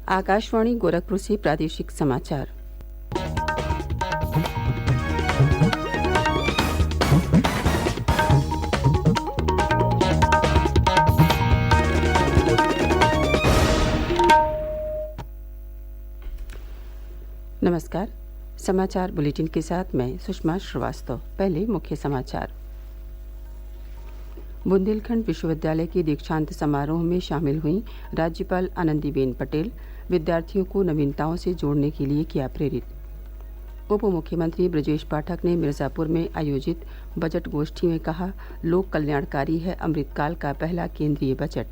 आकाशवाणी गोरखपुर से प्रादेशिक समाचार। नमस्कार। समाचार बुलेटिन के साथ मैं सुषमा श्रीवास्तव। पहले मुख्य समाचार। बुंदेलखंड विश्वविद्यालय के दीक्षांत समारोह में शामिल हुई राज्यपाल आनंदीबेन पटेल। विद्यार्थियों को नवीनताओं से जोड़ने के लिए किया प्रेरित। उप मुख्यमंत्री ब्रजेश पाठक ने मिर्जापुर में आयोजित बजट गोष्ठी में कहा, लोक कल्याणकारी है अमृतकाल का पहला केंद्रीय बजट।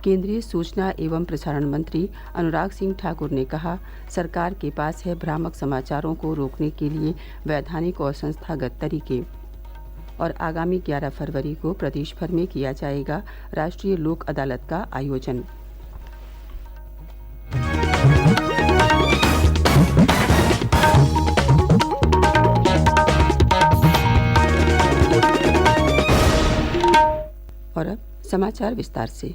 केंद्रीय सूचना एवं प्रसारण मंत्री अनुराग सिंह ठाकुर ने कहा, सरकार के पास है भ्रामक समाचारों को रोकने के लिए वैधानिक और संस्थागत तरीके। और आगामी 11 फरवरी को प्रदेश भर में किया जाएगा राष्ट्रीय लोक अदालत का आयोजन। और अब समाचार विस्तार से।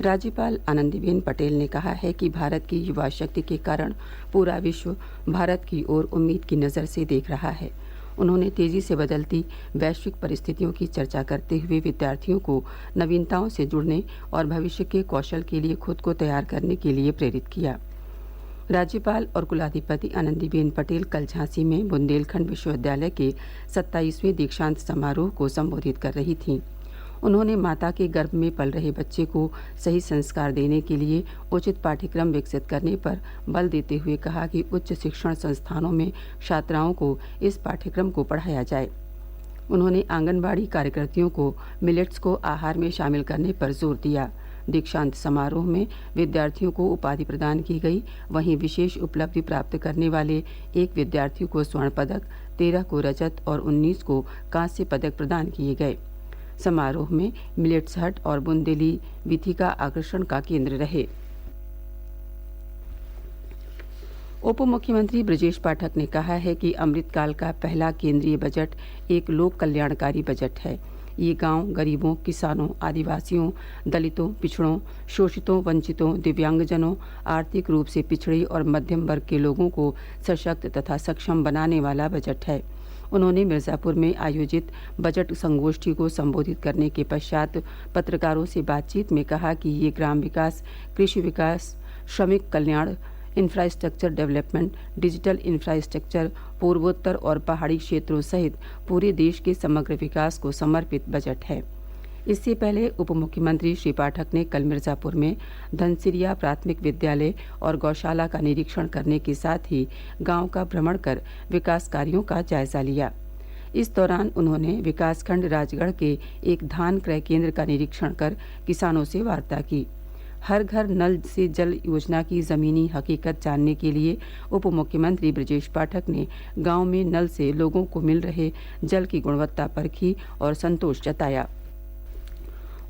राज्यपाल आनंदीबेन पटेल ने कहा है कि भारत की युवा शक्ति के कारण पूरा विश्व भारत की ओर उम्मीद की नज़र से देख रहा है। उन्होंने तेजी से बदलती वैश्विक परिस्थितियों की चर्चा करते हुए विद्यार्थियों को नवीनताओं से जुड़ने और भविष्य के कौशल के लिए खुद को तैयार करने के लिए प्रेरित किया। राज्यपाल और कुलाधिपति आनंदीबेन पटेल कल झांसी में बुंदेलखंड विश्वविद्यालय के 27वें दीक्षांत समारोह को संबोधित कर रही थीं। उन्होंने माता के गर्भ में पल रहे बच्चे को सही संस्कार देने के लिए उचित पाठ्यक्रम विकसित करने पर बल देते हुए कहा कि उच्च शिक्षण संस्थानों में छात्राओं को इस पाठ्यक्रम को पढ़ाया जाए। उन्होंने आंगनबाड़ी कार्यकर्तियों को मिलेट्स को आहार में शामिल करने पर जोर दिया। दीक्षांत समारोह में विद्यार्थियों को उपाधि प्रदान की गई। वहीं विशेष उपलब्धि प्राप्त करने वाले एक विद्यार्थी को स्वर्ण पदक, 13 को रजत और 19 को कांस्य पदक प्रदान किए गए। समारोह में मिलेट्स हट और बुंदेली विथिका आकर्षण का केंद्र रहे। उप मुख्यमंत्री ब्रजेश पाठक ने कहा है कि अमृतकाल का पहला केंद्रीय बजट एक लोक कल्याणकारी बजट है। ये गांव, गरीबों, किसानों, आदिवासियों, दलितों, पिछड़ों, शोषितों, वंचितों, दिव्यांगजनों, आर्थिक रूप से पिछड़े और मध्यम वर्ग के लोगों को सशक्त तथा सक्षम बनाने वाला बजट है। उन्होंने मिर्जापुर में आयोजित बजट संगोष्ठी को संबोधित करने के पश्चात पत्रकारों से बातचीत में कहा कि ये ग्राम विकास, कृषि विकास, श्रमिक कल्याण, इंफ्रास्ट्रक्चर डेवलपमेंट, डिजिटल इंफ्रास्ट्रक्चर, पूर्वोत्तर और पहाड़ी क्षेत्रों सहित पूरे देश के समग्र विकास को समर्पित बजट है। इससे पहले उप मुख्यमंत्री श्री पाठक ने कल मिर्जापुर में धनसिरिया प्राथमिक विद्यालय और गौशाला का निरीक्षण करने के साथ ही गांव का भ्रमण कर विकास कार्यों का जायजा लिया। इस दौरान उन्होंने विकासखंड राजगढ़ के एक धान क्रय केंद्र का निरीक्षण कर किसानों से वार्ता की। हर घर नल से जल योजना की जमीनी हकीकत जानने के लिए उप मुख्यमंत्री ब्रजेश पाठक ने गांव में नल से लोगों को मिल रहे जल की गुणवत्ता परखी और संतोष जताया।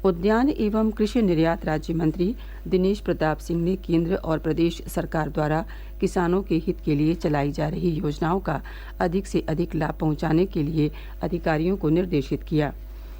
उद्यान एवं कृषि निर्यात राज्य मंत्री दिनेश प्रताप सिंह ने केंद्र और प्रदेश सरकार द्वारा किसानों के हित के लिए चलाई जा रही योजनाओं का अधिक से अधिक लाभ पहुंचाने के लिए अधिकारियों को निर्देशित किया।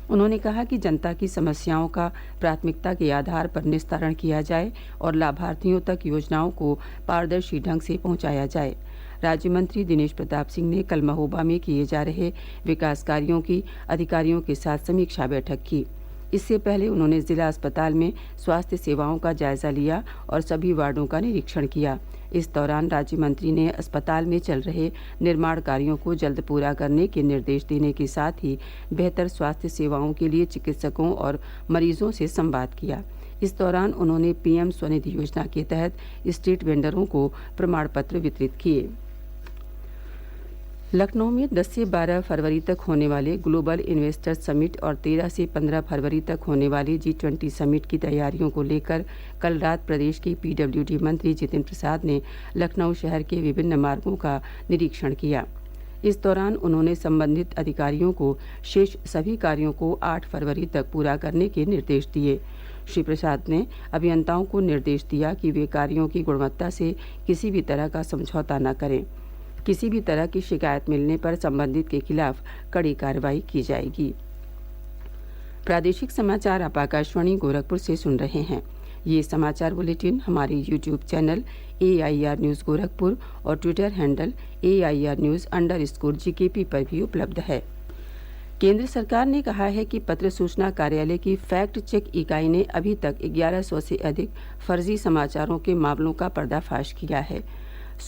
उन्होंने कहा कि जनता की समस्याओं का प्राथमिकता के आधार पर निस्तारण किया जाए और लाभार्थियों तक योजनाओं को पारदर्शी ढंग से पहुंचाया जाए। राज्य मंत्री दिनेश प्रताप सिंह ने कल महोबा में किए जा रहे विकास कार्यों की अधिकारियों के साथ समीक्षा बैठक की। इससे पहले उन्होंने जिला अस्पताल में स्वास्थ्य सेवाओं का जायजा लिया और सभी वार्डों का निरीक्षण किया। इस दौरान राज्य मंत्री ने अस्पताल में चल रहे निर्माण कार्यों को जल्द पूरा करने के निर्देश देने के साथ ही बेहतर स्वास्थ्य सेवाओं के लिए चिकित्सकों और मरीजों से संवाद किया। इस दौरान उन्होंने पीएम स्वनिधि योजना के तहत स्ट्रीट वेंडरों को प्रमाण पत्र वितरित किए। लखनऊ में 10 से 12 फरवरी तक होने वाले ग्लोबल इन्वेस्टर्स समिट और 13 से 15 फरवरी तक होने वाले G20 समिट की तैयारियों को लेकर कल रात प्रदेश के पीडब्ल्यूडी मंत्री जितिन प्रसाद ने लखनऊ शहर के विभिन्न मार्गों का निरीक्षण किया। इस दौरान उन्होंने संबंधित अधिकारियों को शेष सभी कार्यों को 8 फरवरी तक पूरा करने के निर्देश दिए। श्री प्रसाद ने अभियंताओं को निर्देश दिया कि वे कार्यों की गुणवत्ता से किसी भी तरह का समझौता न करें। किसी भी तरह की शिकायत मिलने पर संबंधित के खिलाफ कड़ी कार्रवाई की जाएगी। प्रादेशिक समाचार आप आकाशवाणी गोरखपुर से सुन रहे हैं। ये समाचार बुलेटिन हमारे YouTube channel AIR news Gorakhpur और ट्विटर हैंडल AIR_GKP पर भी उपलब्ध है। केंद्र सरकार ने कहा है कि पत्र सूचना कार्यालय की फैक्ट चेक इकाई ने अभी तक 1100 से अधिक फर्जी समाचारों के मामलों का पर्दाफाश किया है।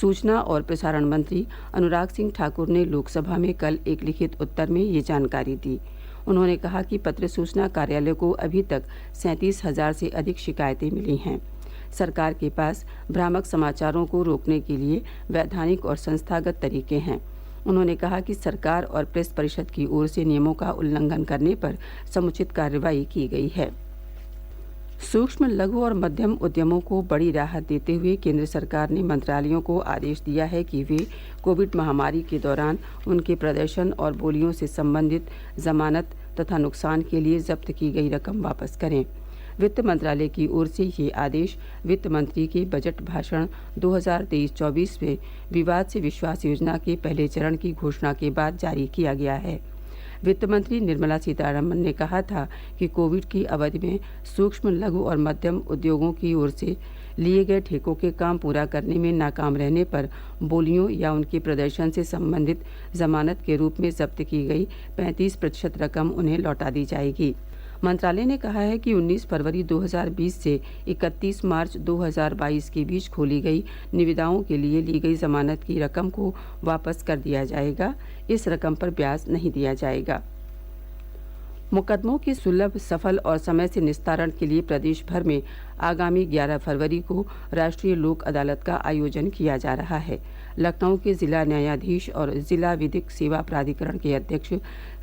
सूचना और प्रसारण मंत्री अनुराग सिंह ठाकुर ने लोकसभा में कल एक लिखित उत्तर में ये जानकारी दी। उन्होंने कहा कि पत्र सूचना कार्यालय को अभी तक 37,000 से अधिक शिकायतें मिली हैं। सरकार के पास भ्रामक समाचारों को रोकने के लिए वैधानिक और संस्थागत तरीके हैं। उन्होंने कहा कि सरकार और प्रेस परिषद की ओर से नियमों का उल्लंघन करने पर समुचित कार्रवाई की गई है। सूक्ष्म, लघु और मध्यम उद्यमों को बड़ी राहत देते हुए केंद्र सरकार ने मंत्रालयों को आदेश दिया है कि वे कोविड महामारी के दौरान उनके प्रदर्शन और बोलियों से संबंधित जमानत तथा नुकसान के लिए जब्त की गई रकम वापस करें। वित्त मंत्रालय की ओर से ये आदेश वित्त मंत्री के बजट भाषण 2023-24 में विवाद से विश्वास योजना के पहले चरण की घोषणा के बाद जारी किया गया है। वित्त मंत्री निर्मला सीतारमण ने कहा था कि कोविड की अवधि में सूक्ष्म, लघु और मध्यम उद्योगों की ओर से लिए गए ठेकों के काम पूरा करने में नाकाम रहने पर बोलियों या उनके प्रदर्शन से संबंधित जमानत के रूप में जब्त की गई 35% रकम उन्हें लौटा दी जाएगी। मंत्रालय ने कहा है कि 19 फरवरी 2020 से 31 मार्च 2022 के बीच खोली गई निविदाओं के लिए ली गई जमानत की रकम को वापस कर दिया जाएगा। इस रकम पर ब्याज नहीं दिया जाएगा। मुकदमों के सुलभ, सफल और समय से निस्तारण के लिए प्रदेश भर में आगामी 11 फरवरी को राष्ट्रीय लोक अदालत का आयोजन किया जा रहा है। लखनऊ के जिला न्यायाधीश और जिला विधिक सेवा प्राधिकरण के अध्यक्ष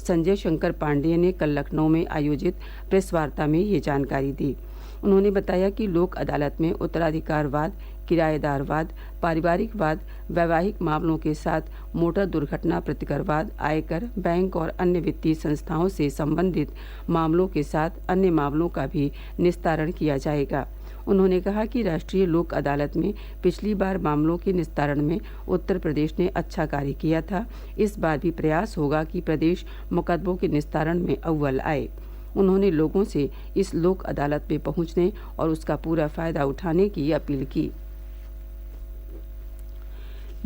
संजय शंकर पांडेय ने कल लखनऊ में आयोजित प्रेस वार्ता में ये जानकारी दी। उन्होंने बताया कि लोक अदालत में उत्तराधिकारवाद, किराएदारवाद, पारिवारिक वाद, वैवाहिक मामलों के साथ मोटर दुर्घटना प्रतिकरवाद, आयकर, बैंक और अन्य वित्तीय संस्थाओं से संबंधित मामलों के साथ अन्य मामलों का भी निस्तारण किया जाएगा। उन्होंने कहा कि राष्ट्रीय लोक अदालत में पिछली बार मामलों के निस्तारण में उत्तर प्रदेश ने अच्छा कार्य किया था। इस बार भी प्रयास होगा कि प्रदेश मुकदमों के निस्तारण में अव्वल आए। उन्होंने लोगों से इस लोक अदालत में पहुंचने और उसका पूरा फायदा उठाने की अपील की।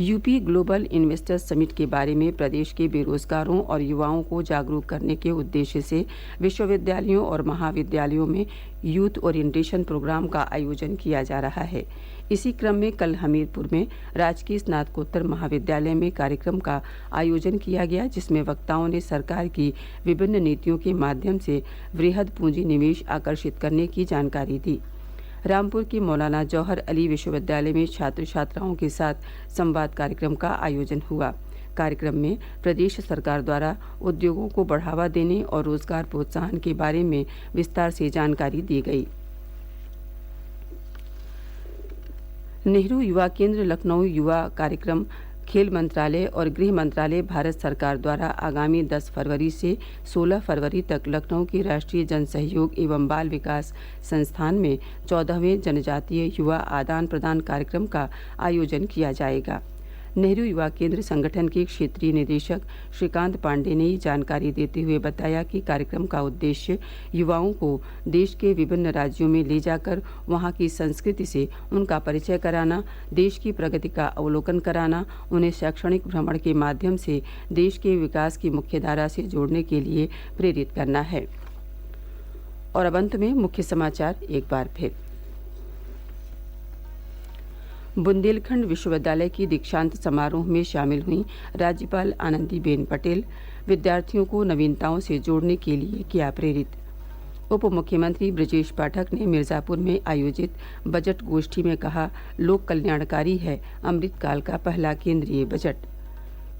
यूपी ग्लोबल इन्वेस्टर्स समिट के बारे में प्रदेश के बेरोजगारों और युवाओं को जागरूक करने के उद्देश्य से विश्वविद्यालयों और महाविद्यालयों में यूथ ओरिएंटेशन प्रोग्राम का आयोजन किया जा रहा है। इसी क्रम में कल हमीरपुर में राजकीय स्नातकोत्तर महाविद्यालय में कार्यक्रम का आयोजन किया गया, जिसमें वक्ताओं ने सरकार की विभिन्न नीतियों के माध्यम से वृहद पूंजी निवेश आकर्षित करने की जानकारी दी। रामपुर के मौलाना जौहर अली विश्वविद्यालय में छात्र छात्राओं के साथ संवाद कार्यक्रम का आयोजन हुआ। कार्यक्रम में प्रदेश सरकार द्वारा उद्योगों को बढ़ावा देने और रोजगार प्रोत्साहन के बारे में विस्तार से जानकारी दी गई। नेहरू युवा केंद्र लखनऊ युवा कार्यक्रम खेल मंत्रालय और गृह मंत्रालय भारत सरकार द्वारा आगामी 10 फरवरी से 16 फरवरी तक लखनऊ के राष्ट्रीय जन सहयोग एवं बाल विकास संस्थान में 14वें जनजातीय युवा आदान प्रदान कार्यक्रम का आयोजन किया जाएगा। नेहरू युवा केंद्र संगठन के क्षेत्रीय निदेशक श्रीकांत पांडे ने जानकारी देते हुए बताया कि कार्यक्रम का उद्देश्य युवाओं को देश के विभिन्न राज्यों में ले जाकर वहां की संस्कृति से उनका परिचय कराना, देश की प्रगति का अवलोकन कराना, उन्हें शैक्षणिक भ्रमण के माध्यम से देश के विकास की मुख्यधारा से जोड़ने के लिए प्रेरित करना है। और अब अंत में मुख्य समाचार एक बार फिर। बुंदेलखंड विश्वविद्यालय की दीक्षांत समारोह में शामिल हुई राज्यपाल आनंदीबेन पटेल। विद्यार्थियों को नवीनताओं से जोड़ने के लिए किया प्रेरित। उप मुख्यमंत्री ब्रजेश पाठक ने मिर्जापुर में आयोजित बजट गोष्ठी में कहा, लोक कल्याणकारी है अमृतकाल का पहला केंद्रीय बजट।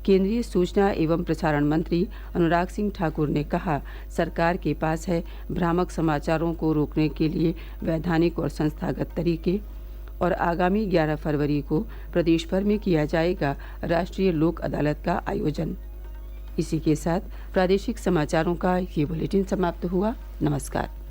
केंद्रीय सूचना एवं प्रसारण मंत्री अनुराग सिंह ठाकुर ने कहा, सरकार के पास है भ्रामक समाचारों को रोकने के लिए वैधानिक और संस्थागत तरीके। और आगामी 11 फरवरी को प्रदेश भर में किया जाएगा राष्ट्रीय लोक अदालत का आयोजन। इसी के साथ प्रादेशिक समाचारों का ये बुलेटिन समाप्त हुआ। नमस्कार।